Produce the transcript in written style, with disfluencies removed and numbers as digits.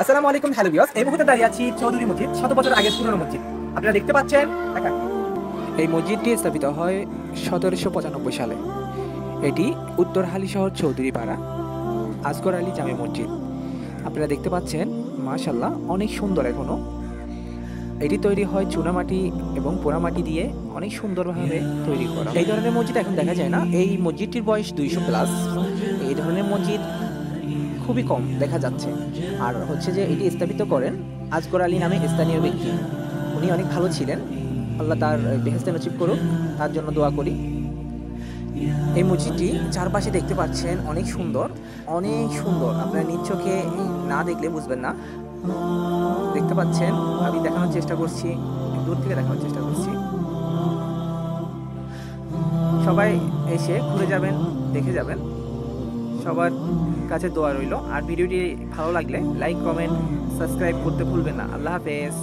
আসসালামু আলাইকুম, hello viewers. এই মুহূর্তে দাঁড়িয়ে আছি চৌধুরী মসজিদ, 100 বছর আগের পুরনো মসজিদ। আপনারা দেখতে পাচ্ছেন। এই মসজিদটি স্থাপিত হয় 1795 সালে। এটি উত্তর হালিশহর চৌধুরীপাড়া আসগর আলী জামে মসজিদ। আপনারা দেখতে পাচ্ছেন, মাশাআল্লাহ অনেক সুন্দর। এখনো এটি তৈরি হয় চুনামাটি এবং পোড়ামাটি দিয়ে অনেক সুন্দরভাবে তৈরি করা। এই ধরনের মসজিদ এখন দেখা যায় না। এই মসজিদটির বয়স 200 প্লাস। এই ধরনের মসজিদ খুবই কম দেখা যাচ্ছে। আর হচ্ছে যে এটি স্থাপিত করেন আসগর আলী নামে স্থানীয় ব্যক্তি। উনি অনেক ভালো ছিলেন, আল্লাহ তার বেহেশতে নসিব করুক, তার জন্য দোয়া করি। এই মসজিদটি চারপাশে দেখতে পাচ্ছেন অনেক সুন্দর, অনেক সুন্দর। আপনারা নিজ চোখে না দেখলে বুঝবেন না। দেখতে পাচ্ছেন, আমি দেখানোর চেষ্টা করছি, দূর থেকে দেখানোর চেষ্টা করছি। সবাই এসে ঘুরে যাবেন, দেখে যাবেন। সবার কাছে দোয়া রইল। আর ভিডিওটি ভালো লাগলে লাইক, কমেন্ট, সাবস্ক্রাইব করতে ভুলবেন না। আল্লাহ হাফেজ।